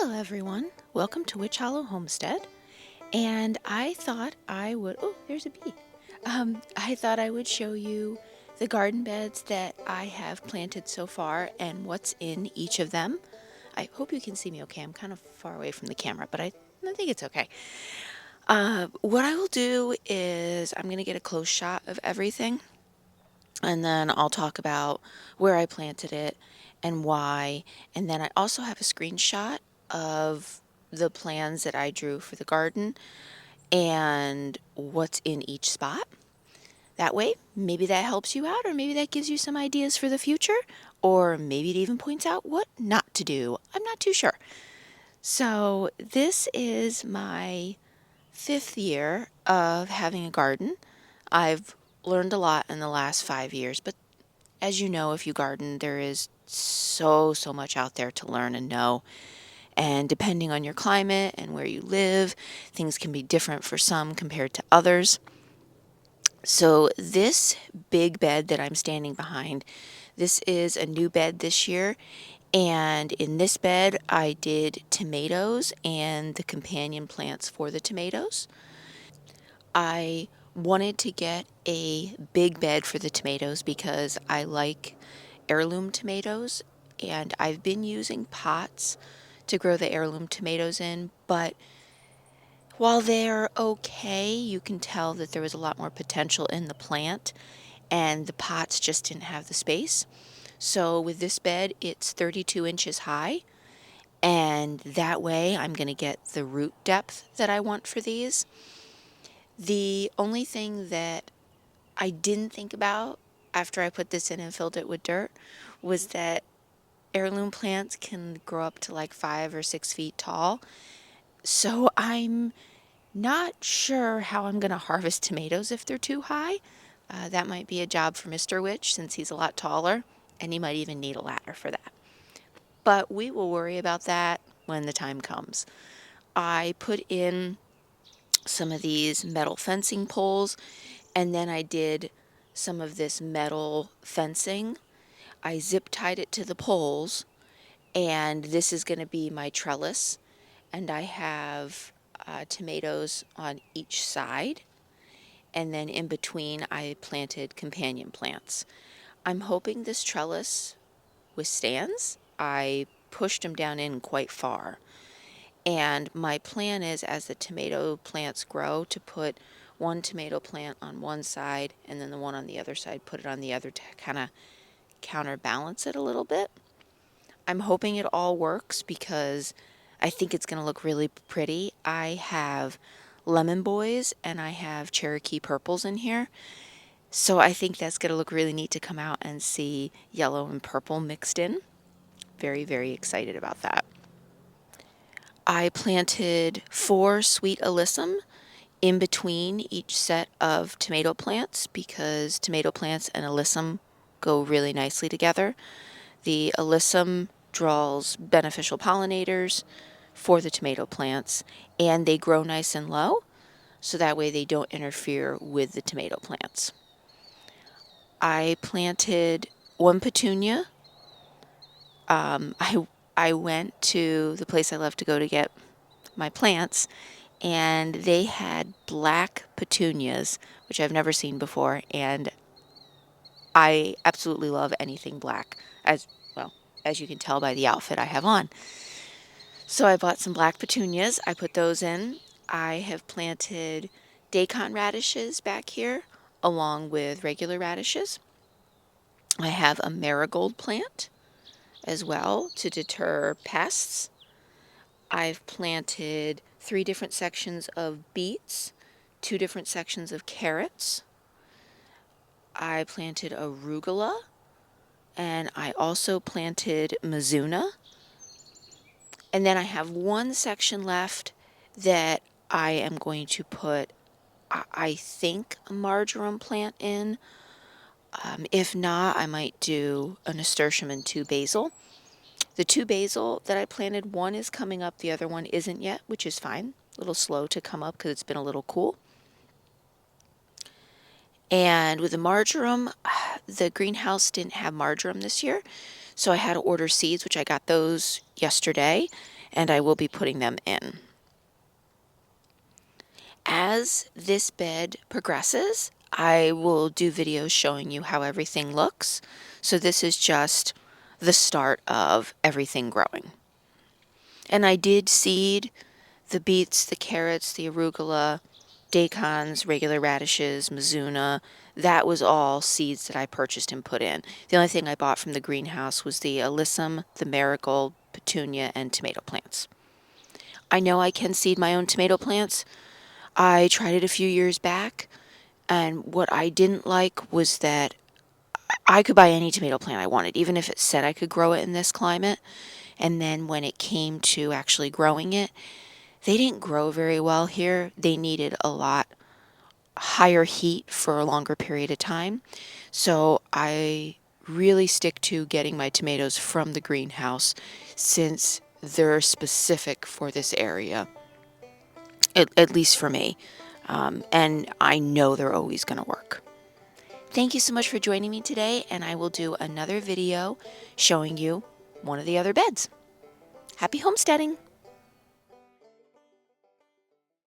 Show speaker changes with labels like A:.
A: Hello everyone, welcome to Witch Hollow Homestead, and I thought I would, oh there's a bee, I thought I would show you the garden beds that I have planted so far and what's in each of them. I hope you can see me okay, I'm kind of far away from the camera, but I think it's okay. What I will do is I'm going to get a close shot of everything, and then I'll talk about where I planted it and why. And then I also have a screenshot of the plans that I drew for the garden and what's in each spot. That way, maybe that helps you out, or maybe that gives you some ideas for the future, or maybe it even points out what not to do. I'm not too sure. So, this is my 5th year of having a garden. I've learned a lot in the last 5 years, but as you know, if you garden, there is so much out there to learn and know. And depending on your climate and where you live, things can be different for some compared to others. So this big bed that I'm standing behind, this is a new bed this year. And in this bed, I did tomatoes and the companion plants for the tomatoes. I wanted to get a big bed for the tomatoes because I like heirloom tomatoes, and I've been using pots to grow the heirloom tomatoes in, but while they're okay, you can tell that there was a lot more potential in the plant, and the pots just didn't have the space. So with this bed, it's 32 inches high, and that way I'm going to get the root depth that I want for these. The only thing that I didn't think about after I put this in and filled it with dirt was that heirloom plants can grow up to like 5 or 6 feet tall. So I'm not sure how I'm going to harvest tomatoes if they're too high. That might be a job for Mr. Witch since he's a lot taller, and he might even need a ladder for that. But we will worry about that when the time comes. I put in some of these metal fencing poles, and then I did some of this metal fencing. I zip tied it to the poles, and this is going to be my trellis. And I have tomatoes on each side, and then in between I planted companion plants. I'm hoping this trellis withstands. I pushed them down in quite far. And my plan is, as the tomato plants grow, to put one tomato plant on one side and then the one on the other side, put it on the other to kind of counterbalance it a little bit. I'm hoping it all works because I think it's going to look really pretty. I have lemon boys and I have Cherokee purples in here. So I think that's going to look really neat to come out and see yellow and purple mixed in. Very, very excited about that. I planted 4 sweet alyssum in between each set of tomato plants because tomato plants and alyssum go really nicely together. The alyssum draws beneficial pollinators for the tomato plants, and they grow nice and low, so that way they don't interfere with the tomato plants. I planted 1 petunia. I went to the place I love to go to get my plants, and they had black petunias, which I've never seen before, and I absolutely love anything black, as well, as you can tell by the outfit I have on. So I bought some black petunias. I put those in. I have planted daikon radishes back here along with regular radishes. I have a marigold plant as well to deter pests. I've planted 3 different sections of beets, 2 different sections of carrots. I planted arugula, and I also planted mizuna. And then I have 1 section left that I am going to put, I think, a marjoram plant in. If not, I might do a nasturtium and 2 basil. The 2 basil that I planted, 1 is coming up, the other one isn't yet, which is fine. A little slow to come up because it's been a little cool. And with the marjoram, the greenhouse didn't have marjoram this year, so I had to order seeds, which I got those yesterday. and I will be putting them in. As this bed progresses, I will do videos showing you how everything looks. So this is just the start of everything growing. And I did seed the beets, the carrots, the arugula, daikons, regular radishes, mizuna. That was all seeds that I purchased and put in. The only thing I bought from the greenhouse was the alyssum, the marigold, petunia, and tomato plants. I know I can seed my own tomato plants. I tried it a few years back, and what I didn't like was that I could buy any tomato plant I wanted, even if it said I could grow it in this climate. And then when it came to actually growing it, they didn't grow very well here. They needed a lot higher heat for a longer period of time. So I really stick to getting my tomatoes from the greenhouse since they're specific for this area, at least for me. And I know they're always going to work. Thank you so much for joining me today, and I will do another video showing you one of the other beds. Happy homesteading!